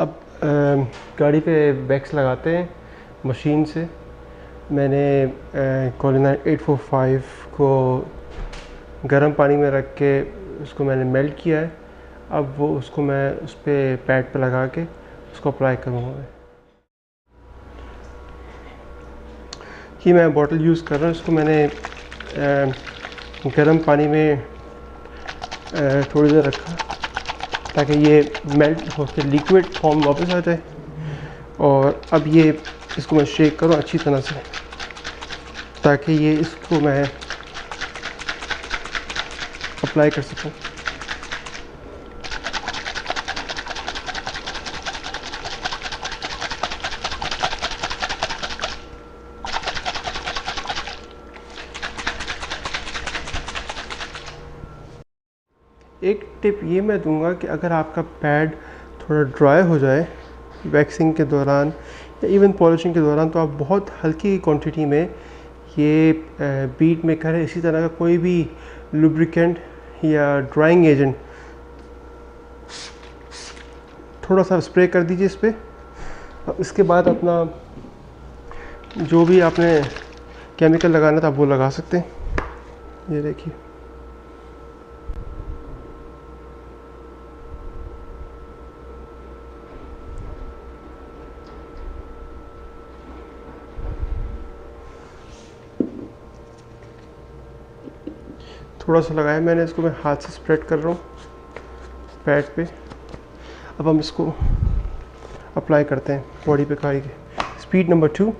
अब गाड़ी पे वैक्स लगाते हैं मशीन से। मैंने कोलिनाइट 845 को गर्म पानी में रख के उसको मैंने मेल्ट किया है। अब वो उसको मैं उस पर पैड पे लगा के उसको अप्लाई करूँगा। कि मैं बॉटल यूज़ कर रहा हूँ, इसको मैंने गर्म पानी में थोड़ी देर रखा ताकि ये मेल्ट होकर लिक्विड फॉर्म वापस आ जाए। और अब ये इसको मैं शेक करूँ अच्छी तरह से ताकि ये इसको मैं अप्लाई कर सकूँ। एक टिप ये मैं दूंगा कि अगर आपका पैड थोड़ा ड्राई हो जाए वैक्सिंग के दौरान या इवन पॉलिशिंग के दौरान, तो आप बहुत हल्की क्वांटिटी में ये बीट में करें। इसी तरह का कोई भी लुब्रिकेंट या ड्राइंग एजेंट थोड़ा सा स्प्रे कर दीजिए इस पर। इसके बाद अपना जो भी आपने केमिकल लगाना था आप वो लगा सकते हैं। ये देखिए, थोड़ा सा लगाया मैंने, इसको मैं हाथ से स्प्रेड कर रहा हूँ पैड पे। अब हम इसको अप्लाई करते हैं बॉडी पे गाड़ी के। Speed number 2।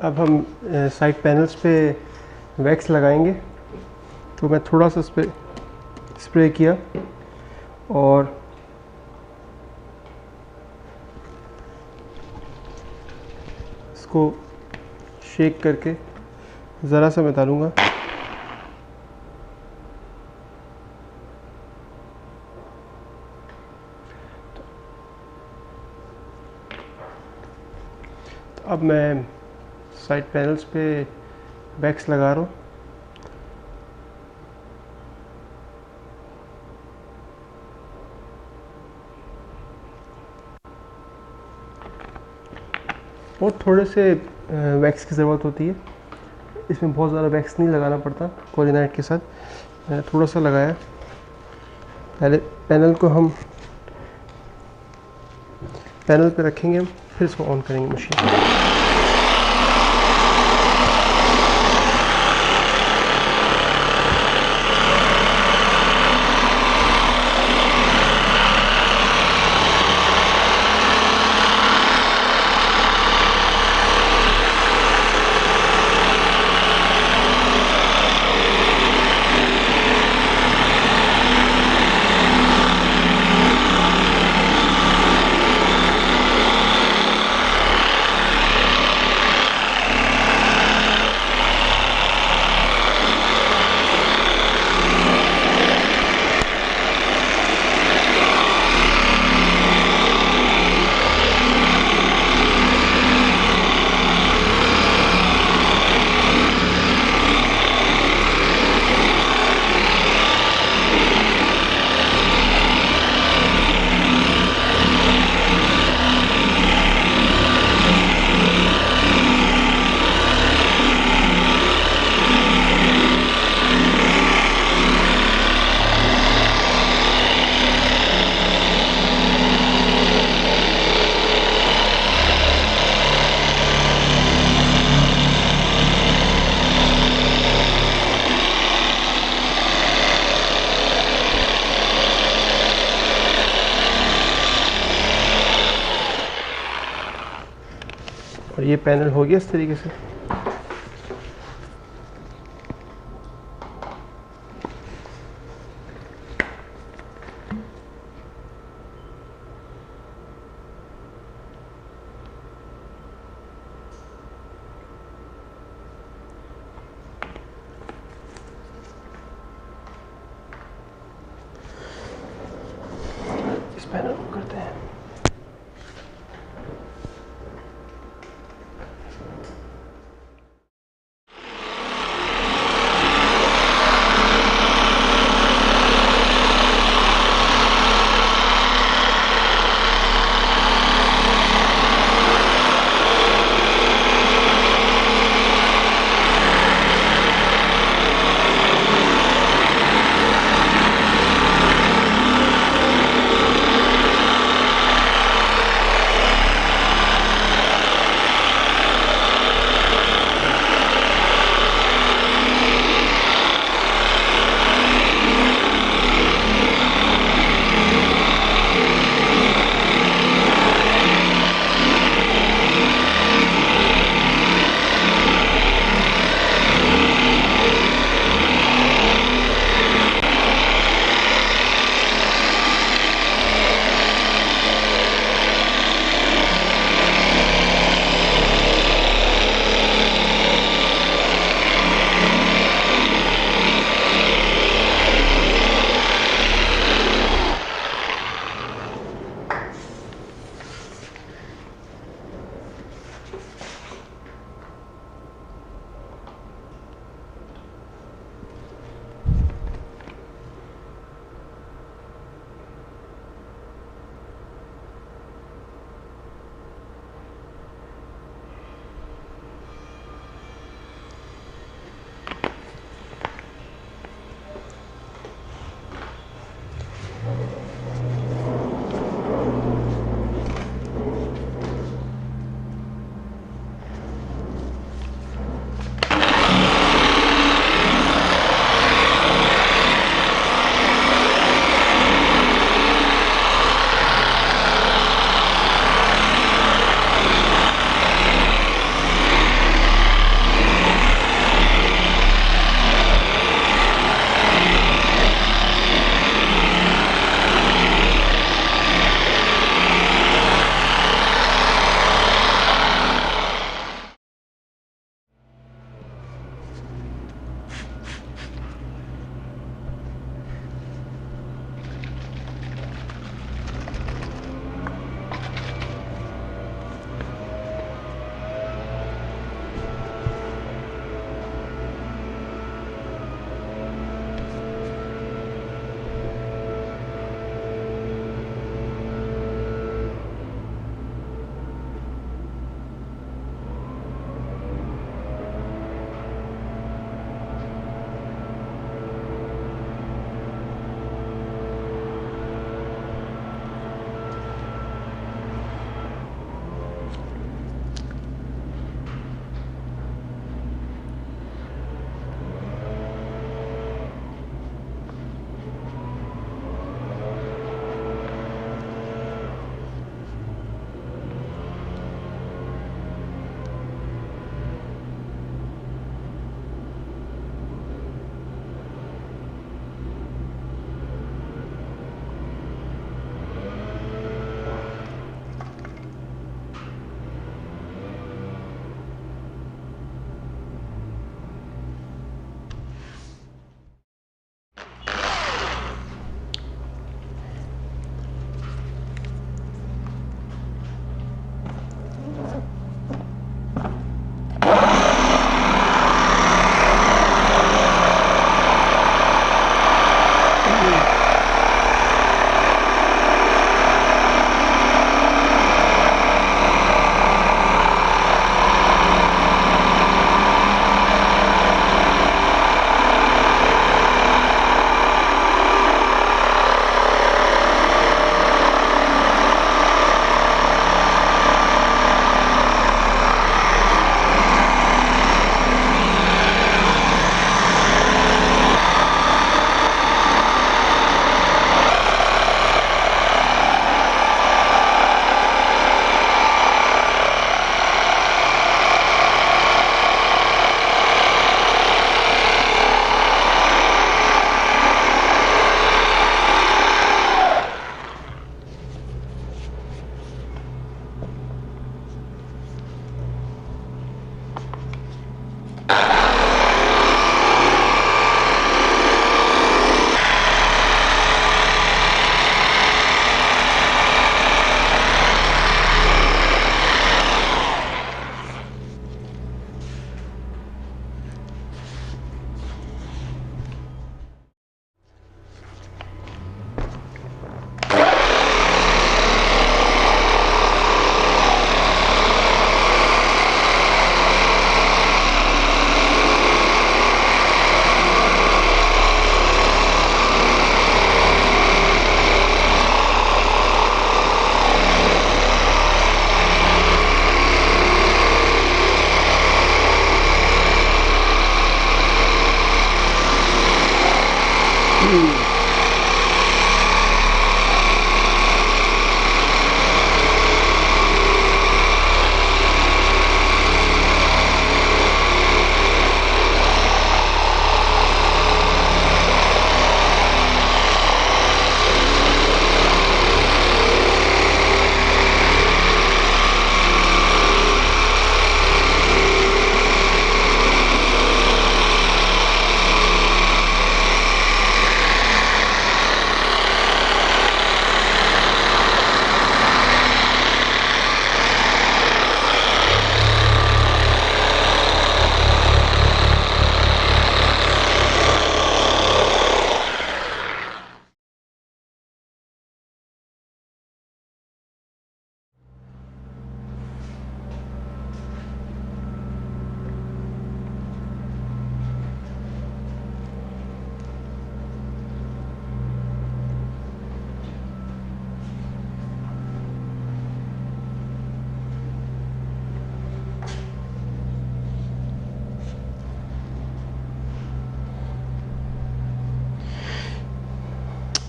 अब हम साइड पैनल्स पे वैक्स लगाएंगे। तो मैं थोड़ा सा स्प्रे किया और इसको शेक करके ज़रा सा मैं डालूँगा। तो अब मैं साइड पैनल्स पे वैक्स लगा रहा हूँ। और थोड़े से वैक्स की ज़रूरत होती है, इसमें बहुत ज़्यादा वैक्स नहीं लगाना पड़ता। कोलिनाइट के साथ मैंने थोड़ा सा लगाया। पहले पैनल को हम पैनल पे रखेंगे, फिर इसको ऑन करेंगे मशीन। और ये पैनल हो गया इस तरीके से। इस पैनल को करते हैं।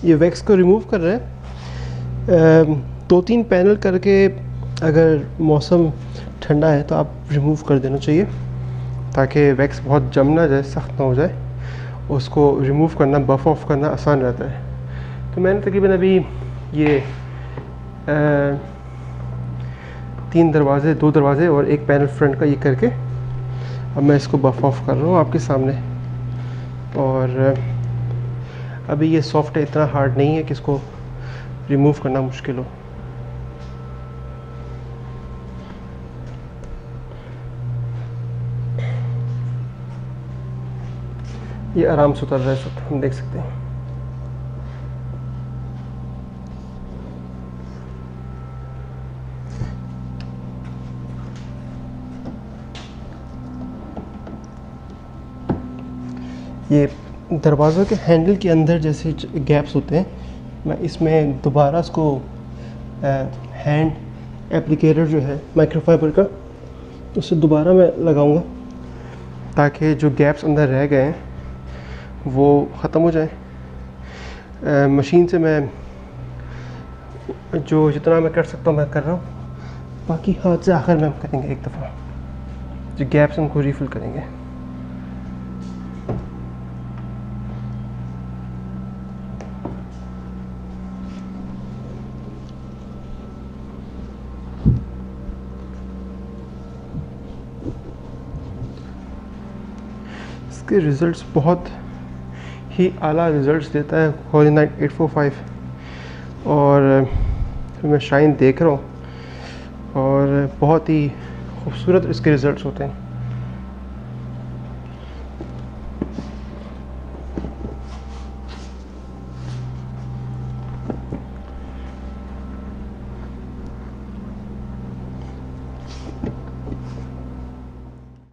ये वैक्स को रिमूव कर रहे हैं। 2-3 पैनल करके अगर मौसम ठंडा है तो आप रिमूव कर देना चाहिए, ताकि वैक्स बहुत जम ना जाए, सख्त ना हो जाए। उसको रिमूव करना, बफ ऑफ करना आसान रहता है। तो मैंने तकरीबन अभी ये 3 दरवाज़े, 2 दरवाज़े और एक पैनल फ्रंट का ये करके अब मैं इसको बफ ऑफ कर रहा हूँ आपके सामने। और अभी ये सॉफ्ट है, इतना हार्ड नहीं है कि इसको रिमूव करना मुश्किल हो। ये आराम से उतर रहा है, इस वक्त हम देख सकते हैं। ये दरवाज़ों के हैंडल के अंदर जैसे गैप्स होते हैं, मैं इसमें दोबारा इसको हैंड एप्लीकेटर जो है माइक्रोफाइबर का, उससे दोबारा मैं लगाऊंगा ताकि जो गैप्स अंदर रह गए हैं वो ख़त्म हो जाए। मशीन से मैं जो जितना मैं कर सकता हूँ मैं कर रहा हूँ, बाकी हाथ से आखिर में हम करेंगे एक दफ़ा, जो गैप्स उनको रीफ़िल करेंगे। इसके रिज़ल्ट्स बहुत ही आला रिज़ल्ट्स देता है Hololine 845, और मैं शाइन देख रहा हूँ और बहुत ही खूबसूरत इसके रिज़ल्ट्स होते हैं।